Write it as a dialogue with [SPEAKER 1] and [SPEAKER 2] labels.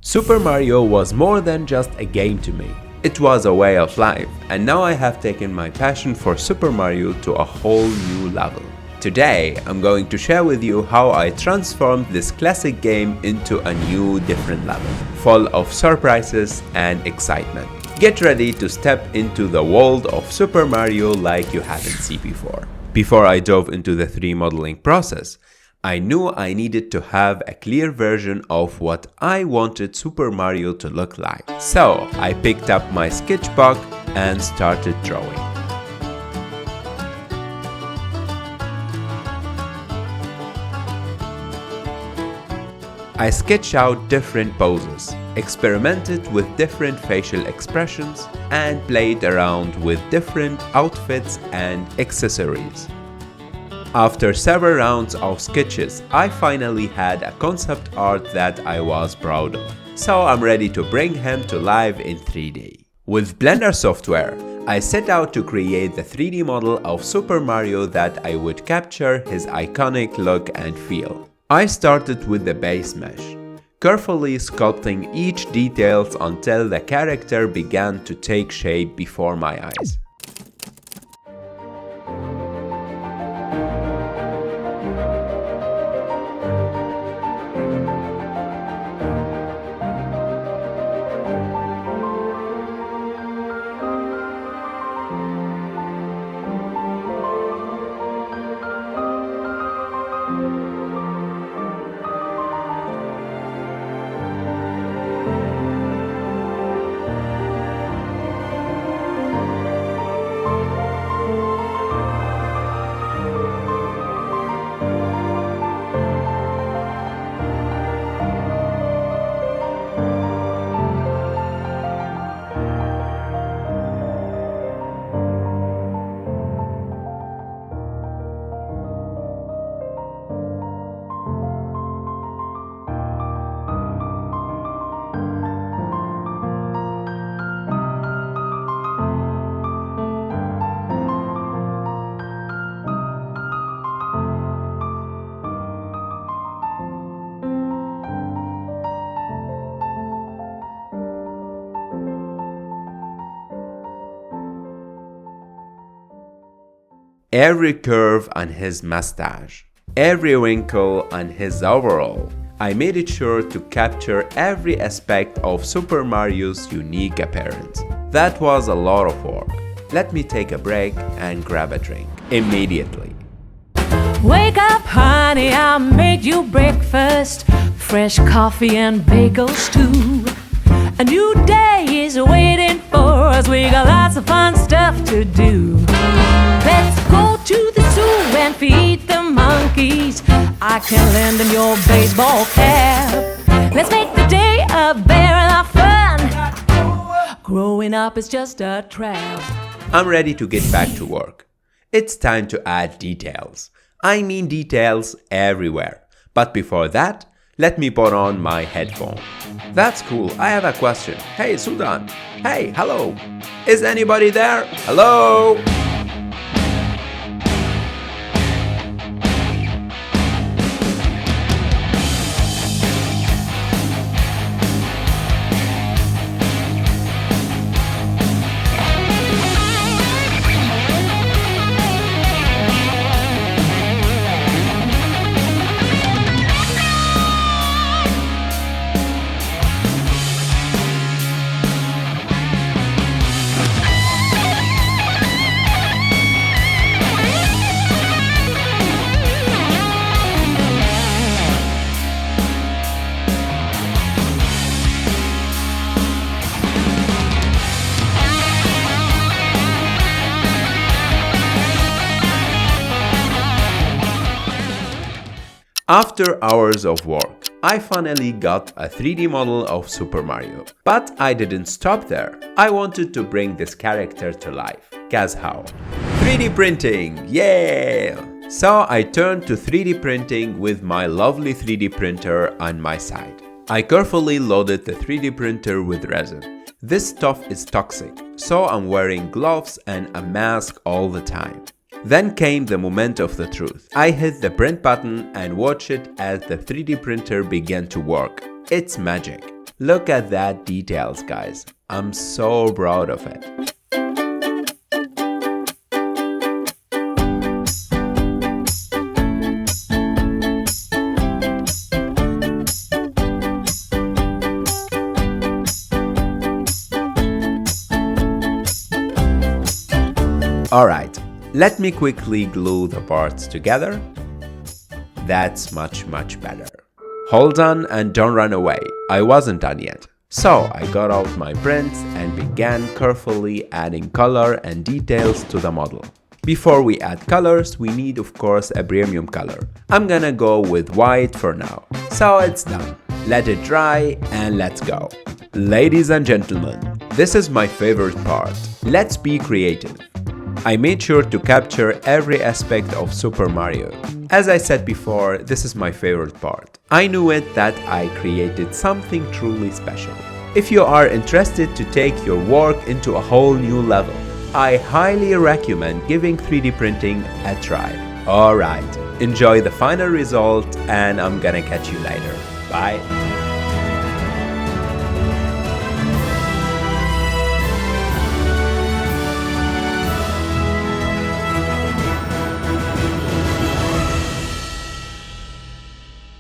[SPEAKER 1] Super Mario was more than just a game to me. It was a way of life, and now I have taken my passion for Super Mario to a whole new level. Today, I'm going to share with you how I transformed this classic game into a new, different level, full of surprises and excitement. Get ready to step into the world of Super Mario like you haven't seen before. Before I dove into the 3D modeling process, I knew I needed to have a clear version of what I wanted Super Mario to look like. So I picked up my sketchbook and started drawing. I sketched out different poses, experimented with different facial expressions, and played around with different outfits and accessories. After several rounds of sketches, I finally had a concept art that I was proud of. So I'm ready to bring him to life in 3D. With Blender software, I set out to create the 3D model of Super Mario that I would capture his iconic look and feel. I started with the base mesh, carefully sculpting each detail until the character began to take shape before my eyes. Every curve on his mustache, every wrinkle on his overall. I made it sure to capture every aspect of Super Mario's unique appearance. That was a lot of work. Let me take a break and grab a drink immediately.
[SPEAKER 2] Wake up, honey, I made you breakfast. Fresh coffee and bagels too. A new day is waiting for us. We got lots of fun stuff to do. Let's go to the zoo and feed the monkeys. I can lend them your baseball cap. Let's make the day a barrel of fun. Growing up is just a trap.
[SPEAKER 1] I'm ready to get back to work. It's time to add details. I mean details everywhere. But before that, let me put on my headphone. That's cool, I have a question. Hey Sudan. Hey, hello. Is anybody there? Hello? After hours of work, I finally got a 3D model of Super Mario. But I didn't stop there. I wanted to bring this character to life. Guess how? 3D printing! Yeah! So I turned to 3D printing with my lovely 3D printer on my side. I carefully loaded the 3D printer with resin. This stuff is toxic, so I'm wearing gloves and a mask all the time. Then came the moment of the truth. I hit the print button and watched it as the 3D printer began to work. It's magic. Look at that details, guys. I'm so proud of it. Alright, let me quickly glue the parts together. That's much better. Hold on and don't run away, I wasn't done yet. So I got out my prints and began carefully adding color and details to the model. Before we add colors, we need of course a premium color. I'm gonna go with white for now. So it's done. Let it dry and let's go. Ladies and gentlemen, this is my favorite part. Let's be creative. I made sure to capture every aspect of Super Mario. As I said before, this is my favorite part. I knew it that I created something truly special. If you are interested to take your work into a whole new level, I highly recommend giving 3D printing a try. Alright, enjoy the final result and I'm gonna catch you later. Bye.